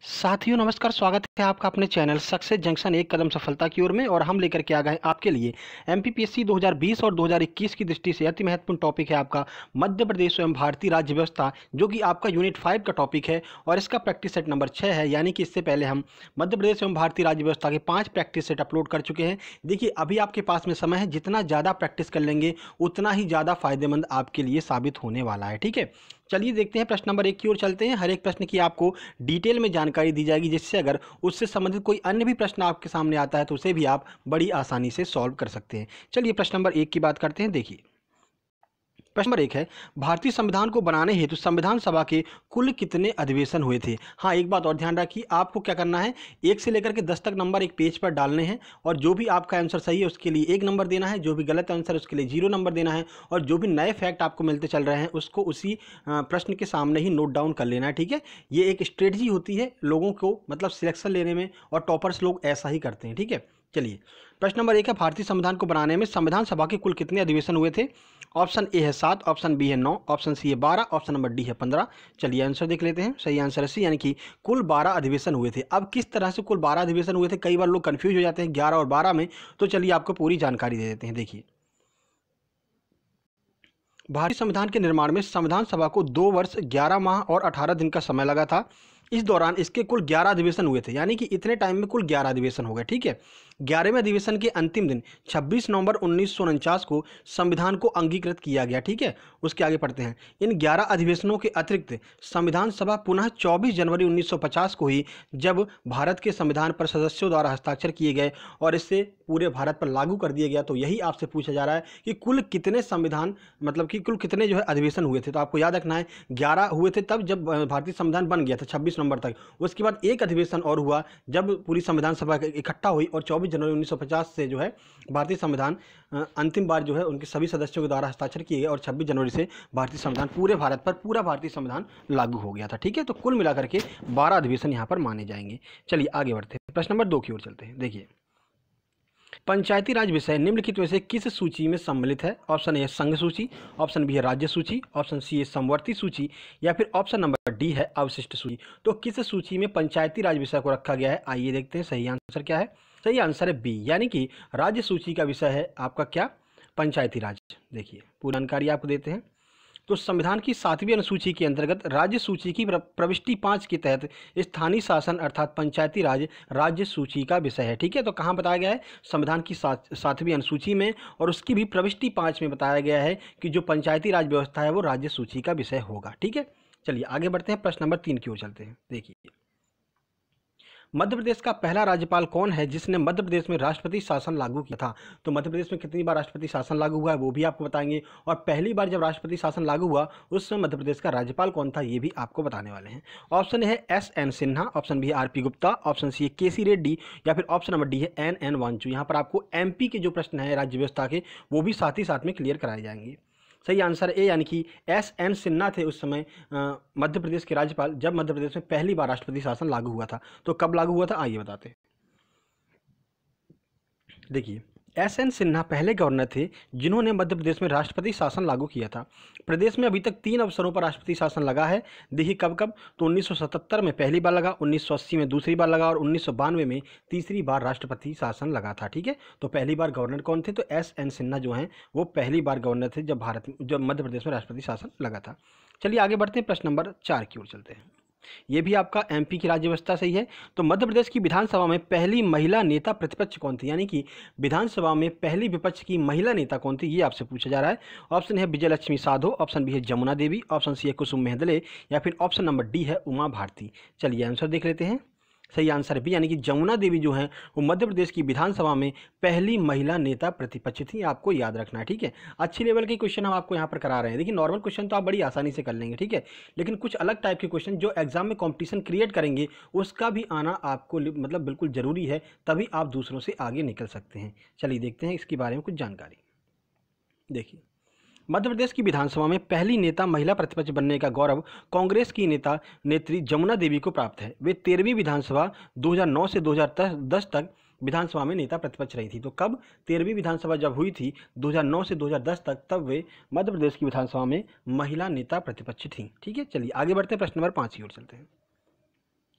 साथियों नमस्कार, स्वागत है आपका अपने चैनल सक्सेस जंक्शन एक कदम सफलता की ओर में। और हम लेकर के आ गए आपके लिए एमपीपीएससी 2020 और 2021 की दृष्टि से अति महत्वपूर्ण टॉपिक है आपका मध्य प्रदेश एवं भारतीय राज्य व्यवस्था, जो कि आपका यूनिट 5 का टॉपिक है और इसका प्रैक्टिस सेट नंबर 6 है। यानी कि इससे पहले हम मध्य प्रदेश एवं भारतीय राज्य व्यवस्था के 5 प्रैक्टिस सेट अपलोड कर चुके हैं। देखिए अभी आपके पास में समय है, जितना ज़्यादा प्रैक्टिस कर लेंगे उतना ही ज़्यादा फायदेमंद आपके लिए साबित होने वाला है। ठीक है, चलिए देखते हैं प्रश्न नंबर 1 की ओर चलते हैं। हर एक प्रश्न की आपको डिटेल में जानकारी दी जाएगी, जिससे अगर उससे संबंधित कोई अन्य भी प्रश्न आपके सामने आता है तो उसे भी आप बड़ी आसानी से सॉल्व कर सकते हैं। चलिए प्रश्न नंबर 1 की बात करते हैं। देखिए प्रश्न नंबर 1 है, भारतीय संविधान को बनाने हेतु संविधान सभा के कुल कितने अधिवेशन हुए थे। हाँ, एक बात और ध्यान रखिए, आपको क्या करना है, 1 से लेकर के 10 तक नंबर एक पेज पर डालने हैं और जो भी आपका आंसर सही है उसके लिए 1 नंबर देना है, जो भी गलत आंसर है उसके लिए 0 नंबर देना है और जो भी नए फैक्ट आपको मिलते चल रहे हैं उसको उसी प्रश्न के सामने ही नोट डाउन कर लेना है। ठीक है, ये एक स्ट्रेटजी होती है लोगों को मतलब सिलेक्शन लेने में, और टॉपर्स लोग ऐसा ही करते हैं। ठीक है, चलिए प्रश्न नंबर 1 है, भारतीय संविधान को बनाने में संविधान सभा के कुल कितने अधिवेशन हुए थे। ऑप्शन ए है 7, ऑप्शन बी है 9, ऑप्शन सी है 12, ऑप्शन नंबर डी है 15। चलिए आंसर देख लेते हैं। सही आंसर है सी, यानी कि कुल 12 अधिवेशन हुए थे। अब किस तरह से कुल 12 अधिवेशन हुए थे, कई बार लोग कंफ्यूज हो जाते हैं 11 और 12 में, तो चलिए आपको पूरी जानकारी दे देते हैं। देखिए भारतीय संविधान के निर्माण में संविधान सभा को 2 वर्ष 11 माह और 18 दिन का समय लगा था। इस दौरान इसके कुल 11 अधिवेशन हुए थे, यानी कि इतने टाइम में कुल 11 अधिवेशन हो गए। ठीक है, 11वें अधिवेशन के अंतिम दिन 26 नवंबर 1949 को संविधान को अंगीकृत किया गया। ठीक है, उसके आगे पढ़ते हैं। इन 11 अधिवेशनों के अतिरिक्त संविधान सभा पुनः 24 जनवरी 1950 को ही, जब भारत के संविधान पर सदस्यों द्वारा हस्ताक्षर किए गए और इससे पूरे भारत पर लागू कर दिया गया, तो यही आपसे पूछा जा रहा है कि कुल कितने संविधान मतलब कि कुल कितने जो है अधिवेशन हुए थे। तो आपको याद रखना है 11 हुए थे तब जब भारतीय संविधान बन गया था 26 नवंबर तक। उसके बाद एक अधिवेशन और हुआ जब पूरी संविधान सभा इकट्ठा हुई और 24 जनवरी 1950 से जो है भारतीय संविधान अंतिम बार जो है उनके सभी सदस्यों के द्वारा हस्ताक्षर किए गए और 26 जनवरी से भारतीय संविधान पूरे भारत पर पूरा भारतीय संविधान लागू हो गया था। ठीक है, तो कुल मिलाकर के 12 अधिवेशन यहाँ पर माने जाएंगे। चलिए आगे बढ़ते हैं, प्रश्न नंबर 2 की ओर चलते हैं। देखिए पंचायती राज विषय निम्नलिखित में से किस सूची में सम्मिलित है। ऑप्शन ए है संघ सूची, ऑप्शन बी है राज्य सूची, ऑप्शन सी है समवर्ती सूची, या फिर ऑप्शन नंबर डी है अवशिष्ट सूची। तो किस सूची में पंचायती राज विषय को रखा गया है, आइए देखते हैं सही आंसर क्या है। सही आंसर है बी, यानी कि राज्य सूची का विषय है आपका क्या, पंचायती राज। देखिए पूरी जानकारी आपको देते हैं। तो संविधान की 7वीं अनुसूची के अंतर्गत राज्य सूची की प्रविष्टि 5 के तहत स्थानीय शासन अर्थात पंचायती राज राज्य सूची का विषय है। ठीक है, तो कहाँ बताया गया है, संविधान की 7वीं अनुसूची में, और उसकी भी प्रविष्टि 5 में बताया गया है कि जो पंचायती राज व्यवस्था है वो राज्य सूची का विषय होगा। ठीक है, चलिए आगे बढ़ते हैं, प्रश्न नंबर 3 की ओर चलते हैं। देखिए मध्य प्रदेश का पहला राज्यपाल कौन है जिसने मध्य प्रदेश में राष्ट्रपति शासन लागू किया था। तो मध्य प्रदेश में कितनी बार राष्ट्रपति शासन लागू हुआ है वो भी आपको बताएंगे, और पहली बार जब राष्ट्रपति शासन लागू हुआ उस समय मध्य प्रदेश का राज्यपाल कौन था ये भी आपको बताने वाले हैं। ऑप्शन है एस.एन. सिन्हा, ऑप्शन बी है आर.पी. गुप्ता, ऑप्शन सी है के.सी. रेड्डी, या फिर ऑप्शन नंबर डी है एन.एन. वांचू। यहाँ पर आपको एमपी के जो प्रश्न है राज्य व्यवस्था के वो भी साथ ही साथ में क्लियर कराए जाएंगे। सही आंसर ए, यानी कि एस.एन. सिन्हा थे उस समय मध्य प्रदेश के राज्यपाल जब मध्य प्रदेश में पहली बार राष्ट्रपति शासन लागू हुआ था। तो कब लागू हुआ था आइए बताते हैं। देखिए एस.एन. सिन्हा पहले गवर्नर थे जिन्होंने मध्य प्रदेश में राष्ट्रपति शासन लागू किया था। प्रदेश में अभी तक 3 अवसरों पर राष्ट्रपति शासन लगा है। देखिए कब कब, तो 1977 में पहली बार लगा, 1980 में दूसरी बार लगा और 1992 में तीसरी बार राष्ट्रपति शासन लगा था। ठीक है, तो पहली बार गवर्नर कौन थे, तो एस.एन. सिन्हा जो हैं वो पहली बार गवर्नर थे जब मध्य प्रदेश में राष्ट्रपति शासन लगा था। चलिए आगे बढ़ते हैं, प्रश्न नंबर 4 की ओर चलते हैं। ये भी आपका एमपी की राज्य व्यवस्था सही है। तो मध्य प्रदेश की विधानसभा में पहली महिला नेता प्रतिपक्ष कौन थी, यानी कि विधानसभा में पहली विपक्ष की महिला नेता कौन थी ये आपसे पूछा जा रहा है। ऑप्शन है विजय लक्ष्मी साधो, ऑप्शन बी है जमुना देवी, ऑप्शन सी है कुसुम मेहदले, या फिर ऑप्शन नंबर डी है उमा भारती। चलिए आंसर देख लेते हैं। सही आंसर बी, यानी कि जमुना देवी जो हैं वो मध्य प्रदेश की विधानसभा में पहली महिला नेता प्रतिपक्ष थी। आपको याद रखना है। ठीक है, अच्छी लेवल के क्वेश्चन हम आपको यहाँ पर करा रहे हैं। देखिए नॉर्मल क्वेश्चन तो आप बड़ी आसानी से कर लेंगे, ठीक है, लेकिन कुछ अलग टाइप के क्वेश्चन जो एग्जाम में कॉम्पिटिशन क्रिएट करेंगे उसका भी आना आपको मतलब बिल्कुल ज़रूरी है, तभी आप दूसरों से आगे निकल सकते हैं। चलिए देखते हैं इसके बारे में कुछ जानकारी। देखिए मध्य प्रदेश की विधानसभा में पहली नेता महिला प्रतिपक्ष बनने का गौरव कांग्रेस की नेत्री जमुना देवी को प्राप्त है। वे 13वीं विधानसभा 2009 से 2010 तक विधानसभा में नेता प्रतिपक्ष रही थी। तो कब 13वीं विधानसभा जब हुई थी 2009 से 2010 तक, तब वे मध्य प्रदेश की विधानसभा में महिला नेता प्रतिपक्ष थी। ठीक है, चलिए आगे बढ़ते हैं, प्रश्न नंबर 5 की ओर चलते हैं।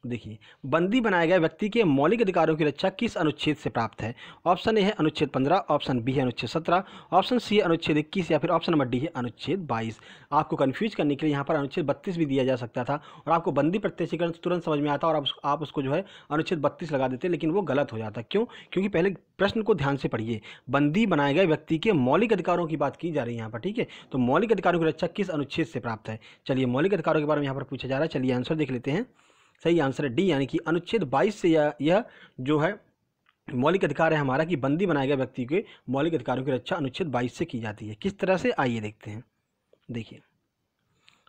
देखिए, बंदी बनाए गए व्यक्ति के मौलिक अधिकारों की रक्षा किस अनुच्छेद से प्राप्त है? ऑप्शन ए है अनुच्छेद 15, ऑप्शन बी है अनुच्छेद 17, ऑप्शन सी है अनुच्छेद 21 या फिर ऑप्शन नंबर डी है अनुच्छेद 22। आपको कंफ्यूज करने के लिए यहाँ पर अनुच्छेद 32 भी दिया जा सकता था और आपको बंदी प्रत्यक्षीकरण तुरंत समझ में आता और आप उसको जो है अनुच्छेद 32 लगा देते, लेकिन वो गलत हो जाता। क्यों? क्योंकि पहले प्रश्न को ध्यान से पढ़िए। बंदी बनाए गए व्यक्ति के मौलिक अधिकारों की बात की जा रही है यहाँ पर, ठीक है। तो मौलिक अधिकारों की रक्षा किस अनुच्छेद से प्राप्त है? चलिए, मौलिक अधिकारों के बारे में यहाँ पर पूछा जा रहा है। चलिए आंसर देख लेते हैं। सही आंसर है डी, यानी कि अनुच्छेद 22 से यह जो है मौलिक अधिकार है हमारा कि बंदी बनाए गए व्यक्ति के मौलिक अधिकारों की रक्षा अनुच्छेद 22 से की जाती है। किस तरह से, आइए देखते हैं। देखिए,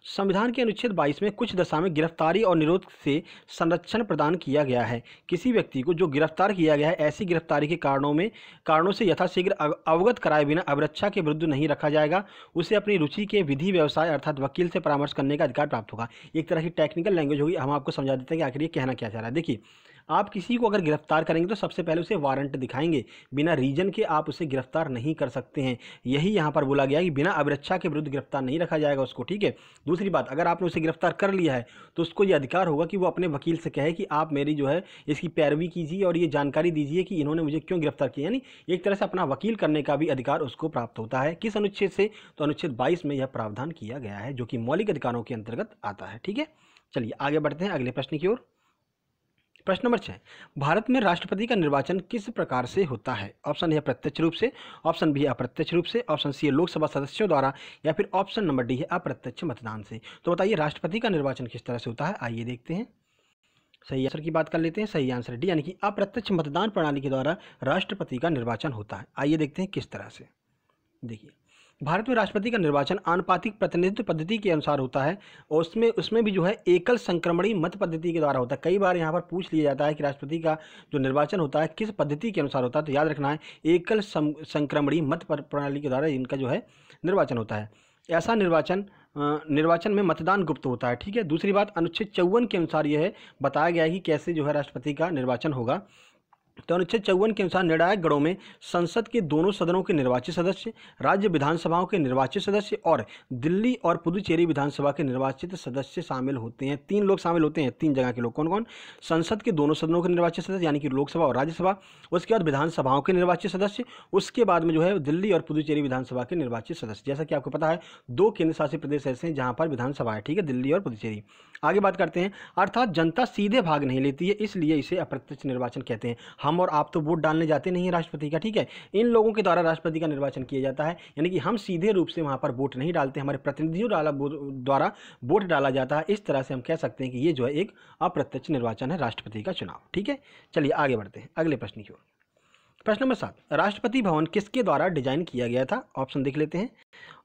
संविधान के अनुच्छेद 22 में कुछ दशा में गिरफ्तारी और निरोध से संरक्षण प्रदान किया गया है। किसी व्यक्ति को जो गिरफ्तार किया गया है, ऐसी गिरफ्तारी के कारणों से यथाशीघ्र अवगत कराए बिना अभिरक्षा के विरुद्ध नहीं रखा जाएगा। उसे अपनी रुचि के विधि व्यवसाय अर्थात वकील से परामर्श करने का अधिकार प्राप्त होगा। एक तरह की टेक्निकल लैंग्वेज होगी, हम आपको समझा देते हैं कि आखिर ये कहना क्या चाह रहा है। देखिए, आप किसी को अगर गिरफ्तार करेंगे तो सबसे पहले उसे वारंट दिखाएंगे। बिना रीजन के आप उसे गिरफ्तार नहीं कर सकते हैं। यही यहाँ पर बोला गया कि बिना अभिरक्षा के विरुद्ध गिरफ्तार नहीं रखा जाएगा उसको, ठीक है। दूसरी बात, अगर आपने उसे गिरफ्तार कर लिया है तो उसको ये अधिकार होगा कि वो अपने वकील से कहे कि आप मेरी जो है इसकी पैरवी कीजिए और ये जानकारी दीजिए कि इन्होंने मुझे क्यों गिरफ्तार किया। यानी एक तरह से अपना वकील करने का भी अधिकार उसको प्राप्त होता है। किस अनुच्छेद से? तो अनुच्छेद 22 में यह प्रावधान किया गया है, जो कि मौलिक अधिकारों के अंतर्गत आता है, ठीक है। चलिए आगे बढ़ते हैं अगले प्रश्न की ओर। प्रश्न नंबर 6, भारत में राष्ट्रपति का निर्वाचन किस प्रकार से होता है? ऑप्शन ए प्रत्यक्ष रूप से, ऑप्शन बी है अप्रत्यक्ष रूप से, ऑप्शन सी है लोकसभा सदस्यों द्वारा या फिर ऑप्शन नंबर डी है अप्रत्यक्ष मतदान से। तो बताइए राष्ट्रपति का निर्वाचन किस तरह से होता है? आइए देखते हैं। सही आंसर की बात कर लेते हैं। सही आंसर डी, यानी कि अप्रत्यक्ष मतदान प्रणाली के द्वारा राष्ट्रपति का निर्वाचन होता है। आइए देखते हैं किस तरह से। देखिए, भारत में राष्ट्रपति का निर्वाचन आनुपातिक प्रतिनिधित्व पद्धति के अनुसार होता है और उसमें भी जो है एकल संक्रमणी मत पद्धति के द्वारा होता है। कई बार यहाँ पर पूछ लिया जाता है कि राष्ट्रपति का जो निर्वाचन होता है किस पद्धति के अनुसार होता है, तो याद रखना है एकल संक्रमणी मत प्रणाली के द्वारा इनका जो है निर्वाचन होता है। ऐसा निर्वाचन में मतदान गुप्त होता है, ठीक है। दूसरी बात, अनुच्छेद 54 के अनुसार यह बताया गया है कि कैसे जो है राष्ट्रपति का निर्वाचन होगा। तो अनुच्छेद 54 के अनुसार निर्णायक गणों में संसद के दोनों सदनों के निर्वाचित सदस्य, राज्य विधानसभाओं के निर्वाचित सदस्य और दिल्ली और पुदुचेरी विधानसभा के निर्वाचित सदस्य शामिल होते हैं। 3 लोग शामिल होते हैं। 3 जगह के लोग कौन कौन? संसद के दोनों सदनों के निर्वाचित सदस्य यानी कि लोकसभा और राज्यसभा, उसके बाद विधानसभाओं के निर्वाचित सदस्य, उसके बाद में जो है दिल्ली और पुदुचेरी विधानसभा के निर्वाचित सदस्य। जैसा कि आपको पता है 2 केंद्र शासित प्रदेश ऐसे हैं जहाँ पर विधानसभा है, ठीक है, दिल्ली और पुदुचेरी। आगे बात करते हैं, अर्थात जनता सीधे भाग नहीं लेती है, इसलिए इसे अप्रत्यक्ष निर्वाचन कहते हैं। हम और आप तो वोट डालने जाते नहीं है राष्ट्रपति का, ठीक है। इन लोगों के द्वारा राष्ट्रपति का निर्वाचन किया जाता है, यानी कि हम सीधे रूप से वहां पर वोट नहीं डालते, हमारे प्रतिनिधियों द्वारा वोट डाला जाता है। इस तरह से हम कह सकते हैं कि ये जो है एक अप्रत्यक्ष निर्वाचन है राष्ट्रपति का चुनाव, ठीक है। चलिए आगे बढ़ते हैं अगले प्रश्न की ओर। प्रश्न नंबर 7, राष्ट्रपति भवन किसके द्वारा डिजाइन किया गया था? ऑप्शन देख लेते हैं।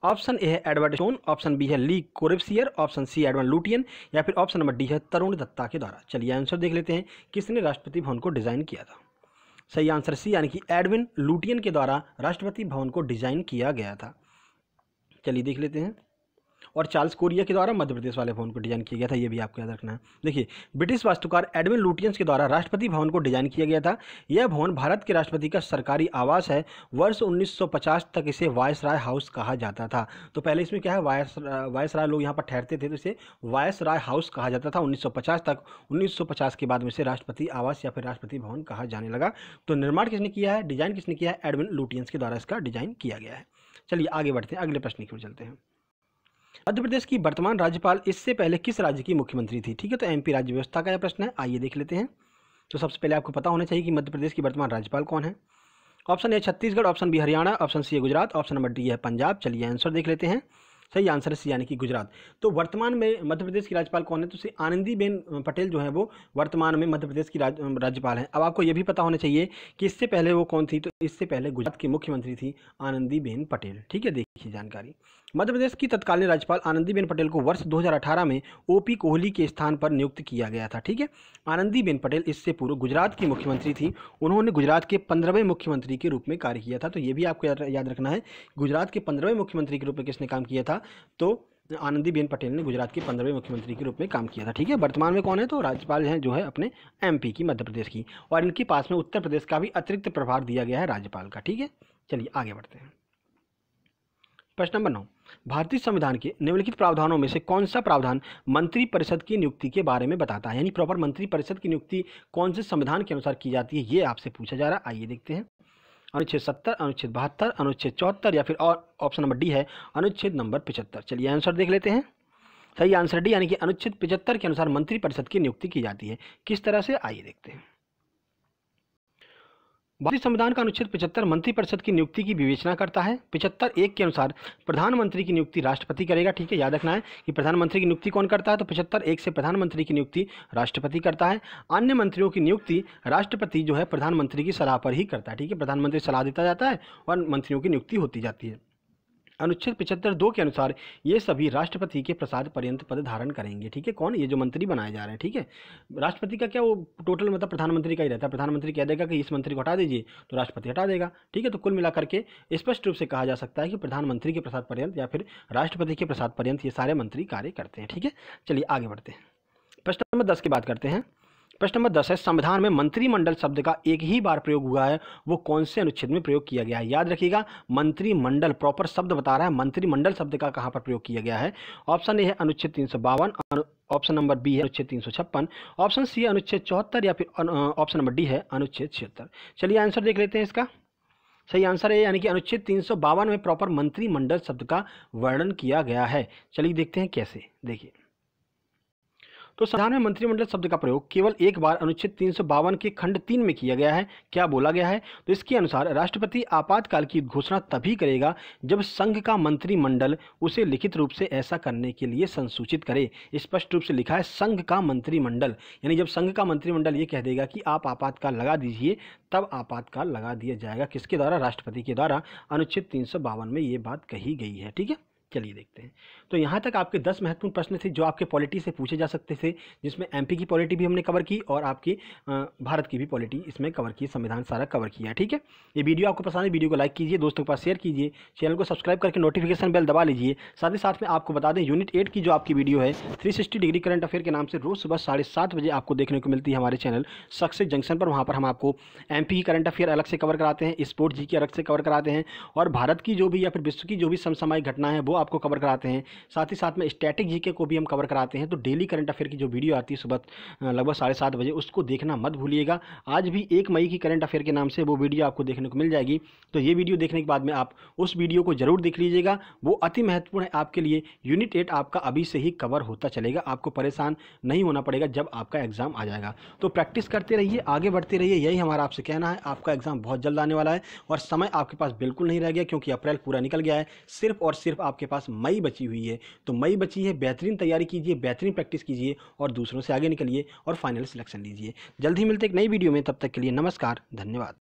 ऑप्शन ए है एडवर्ड स्टोन, ऑप्शन बी है ली कोरिब्सियर, ऑप्शन सी एडवर्ड लुटियन या फिर ऑप्शन नंबर डी है तरुण दत्ता के द्वारा। चलिए आंसर देख लेते हैं, किसने राष्ट्रपति भवन को डिजाइन किया था? सही आंसर सी, यानी कि एडविन लुटियन के द्वारा राष्ट्रपति भवन को डिजाइन किया गया था। चलिए देख लेते हैं। और चार्ल्स कोरिया के द्वारा मध्य प्रदेश वाले भवन को डिजाइन किया गया था, ये भी आपको याद रखना है। देखिए, ब्रिटिश वास्तुकार एडविन लुटियंस के द्वारा राष्ट्रपति भवन को डिजाइन किया गया था। यह भवन भारत के राष्ट्रपति का सरकारी आवास है। वर्ष 1950 तक इसे वायसराय हाउस कहा जाता था। तो पहले इसमें क्या है, वायसराय लोग यहाँ पर ठहरते थे, तो इसे वायसराय हाउस कहा जाता था 1950 तक। 1950 के बाद में इसे राष्ट्रपति आवास या फिर राष्ट्रपति भवन कहा जाने लगा। तो निर्माण किसने किया है, डिजाइन किसने किया है? एडविन लुटियंस के द्वारा इसका डिजाइन किया गया है। चलिए आगे बढ़ते हैं, अगले प्रश्न की ओर चलते हैं। मध्य प्रदेश की वर्तमान राज्यपाल इससे पहले किस राज्य की मुख्यमंत्री थी? ठीक है, तो एमपी राज्य व्यवस्था का यह प्रश्न है, आइए देख लेते हैं। तो सबसे पहले आपको पता होना चाहिए कि मध्य प्रदेश की वर्तमान राज्यपाल कौन है। Option A Chhattisgarh, option B Haryana, option C है गुजरात, ऑप्शन नंबर डी है पंजाब। चलिए आंसर देख लेते हैं। सही आंसर है सी, यानी कि गुजरात। तो वर्तमान में मध्य प्रदेश की राज्यपाल कौन है? तो आनंदीबेन पटेल जो है वो वर्तमान में मध्य प्रदेश की राज्यपाल है। अब आपको ये भी पता होना चाहिए कि इससे पहले वो कौन थी, तो इससे पहले गुजरात की मुख्यमंत्री थी आनंदीबेन पटेल, ठीक है। देखिए जानकारी, मध्य प्रदेश की तत्कालीन राज्यपाल आनंदीबेन पटेल को वर्ष 2018 में ओपी कोहली के स्थान पर नियुक्त किया गया था, ठीक है। आनंदीबेन पटेल इससे पूर्व गुजरात की मुख्यमंत्री थी। उन्होंने गुजरात के 15वें मुख्यमंत्री के रूप में कार्य किया था। तो ये भी आपको याद रखना है, गुजरात के 15वें मुख्यमंत्री के रूप में किसने काम किया था? तो आनंदीबेन पटेल ने गुजरात के 15वें मुख्यमंत्री के रूप में काम किया था, ठीक है। वर्तमान में कौन है? तो राज्यपाल हैं जो है अपने एमपी की, मध्य प्रदेश की, और इनके पास में उत्तर प्रदेश का भी अतिरिक्त प्रभार दिया गया है राज्यपाल का, ठीक है। चलिए आगे बढ़ते हैं। प्रश्न नंबर 9, भारतीय संविधान के निम्नलिखित प्रावधानों में से कौन सा प्रावधान मंत्रिपरिषद की नियुक्ति के बारे में बताता है, यानी प्रॉपर मंत्रिपरिषद की नियुक्ति कौन से संविधान के अनुसार की जाती है, ये आपसे पूछा जा रहा है। आइए देखते हैं। अनुच्छेद 70, अनुच्छेद 72, अनुच्छेद 74 या फिर और ऑप्शन नंबर डी है अनुच्छेद नंबर 75। चलिए आंसर देख लेते हैं। सही आंसर डी, यानी कि अनुच्छेद 75 के अनुसार मंत्रिपरिषद की नियुक्ति की जाती है। किस तरह से, आइए देखते हैं। भारतीय संविधान का अनुच्छेद 75 मंत्रिपरिषद की नियुक्ति की विवेचना करता है। 75(1) के अनुसार प्रधानमंत्री की नियुक्ति राष्ट्रपति करेगा। ठीक है, याद रखना है कि प्रधानमंत्री की नियुक्ति कौन करता है, तो 75(1) से प्रधानमंत्री की नियुक्ति राष्ट्रपति करता है। अन्य मंत्रियों की नियुक्ति राष्ट्रपति जो है प्रधानमंत्री की सलाह पर ही करता है। ठीक है, प्रधानमंत्री सलाह देता जाता है और मंत्रियों की नियुक्ति होती जाती है। अनुच्छेद 75(2) के अनुसार ये सभी राष्ट्रपति के प्रसाद पर्यंत पद धारण करेंगे। ठीक है, कौन, ये जो मंत्री बनाए जा रहे हैं। ठीक है, राष्ट्रपति का क्या वो टोटल मतलब प्रधानमंत्री का ही रहता है। प्रधानमंत्री कह देगा कि इस मंत्री को हटा दीजिए तो राष्ट्रपति हटा देगा। ठीक है, तो कुल मिलाकर के स्पष्ट रूप से कहा जा सकता है कि प्रधानमंत्री के प्रसाद पर्यंत या फिर राष्ट्रपति के प्रसाद पर्यंत ये सारे मंत्री कार्य करते हैं। ठीक है, चलिए आगे बढ़ते हैं। प्रश्न नंबर 10 की बात करते हैं। प्रश्न नंबर 10 है, संविधान में मंत्रिमंडल शब्द का एक ही बार प्रयोग हुआ है, वो कौन से अनुच्छेद में प्रयोग किया गया है। याद रखिएगा, मंत्रिमंडल प्रॉपर शब्द बता रहा है, मंत्रिमंडल शब्द का कहाँ पर प्रयोग किया गया है। ऑप्शन ए है अनुच्छेद 352, ऑप्शन नंबर बी है अनुच्छेद 356, ऑप्शन सी है अनुच्छेद 74 या फिर ऑप्शन नंबर डी है अनुच्छेद 76। चलिए आंसर देख लेते हैं इसका। सही आंसर है, यानी कि अनुच्छेद 352 में प्रॉपर मंत्रिमंडल शब्द का वर्णन किया गया है। चलिए देखते हैं कैसे। देखिए, तो संविधान में मंत्रिमंडल शब्द का प्रयोग केवल एक बार अनुच्छेद 352 के खंड 3 में किया गया है। क्या बोला गया है, तो इसके अनुसार राष्ट्रपति आपातकाल की घोषणा तभी करेगा जब संघ का मंत्रिमंडल उसे लिखित रूप से ऐसा करने के लिए संसूचित करे। स्पष्ट रूप से लिखा है संघ का मंत्रिमंडल, यानी जब संघ का मंत्रिमंडल ये कह देगा कि आप आपातकाल लगा दीजिए, तब आपातकाल लगा दिया जाएगा। किसके द्वारा, राष्ट्रपति के द्वारा। अनुच्छेद 352 में ये बात कही गई है। ठीक है, चलिए देखते हैं। तो यहाँ तक आपके 10 महत्वपूर्ण प्रश्न थे जो आपके पॉलिटी से पूछे जा सकते थे, जिसमें एमपी की पॉलिटी भी हमने कवर की और आपकी भारत की भी पॉलिटी इसमें कवर की, संविधान सारा कवर किया है। ठीक है, ये वीडियो आपको पसंद है, वीडियो को लाइक कीजिए, दोस्तों के पास शेयर कीजिए, चैनल को सब्सक्राइब करके नोटिफिकेशन बेल दबा लीजिए। साथ ही साथ में आपको बता दें, यूनिट 8 की जो आपकी वीडियो है 360 डिग्री करंट अफेयर के नाम से रोज़ सुबह 7:30 बजे आपको देखने को मिलती है हमारे चैनल सक्सेस जंक्शन पर। वहाँ पर हम आपको एमपी की करंट अफेयर अलग से कवर कराते हैं, स्पोर्ट्स जी की अलग से कवर कराते हैं और भारत की जो भी या फिर विश्व की जो भी समसामयिक घटना है वो आपको कवर कराते हैं। साथ ही साथ में स्टैटिक जीके को भी हम कवर कराते हैं। तो डेली करंट अफेयर की जो वीडियो आती है सुबह लगभग 7:30 बजे, उसको देखना मत भूलिएगा। आज भी 1 मई की करंट अफेयर के नाम से वो वीडियो आपको देखने को मिल जाएगी। तो ये वीडियो देखने के बाद में आप उस वीडियो को जरूर देख लीजिएगा, वो अति महत्वपूर्ण है आपके लिए। यूनिट 8 आपका अभी से ही कवर होता चलेगा, आपको परेशान नहीं होना पड़ेगा जब आपका एग्जाम आ जाएगा। तो प्रैक्टिस करते रहिए, आगे बढ़ते रहिए, यही हमारा आपसे कहना है। आपका एग्जाम बहुत जल्द आने वाला है और समय आपके पास बिल्कुल नहीं रह गया, क्योंकि अप्रैल पूरा निकल गया है, सिर्फ और सिर्फ आपके पास मई बची हुई है। तो मई बची है, बेहतरीन तैयारी कीजिए, बेहतरीन प्रैक्टिस कीजिए और दूसरों से आगे निकलिए और फाइनल सिलेक्शन लीजिए। जल्द ही मिलते एक नई वीडियो में, तब तक के लिए नमस्कार, धन्यवाद।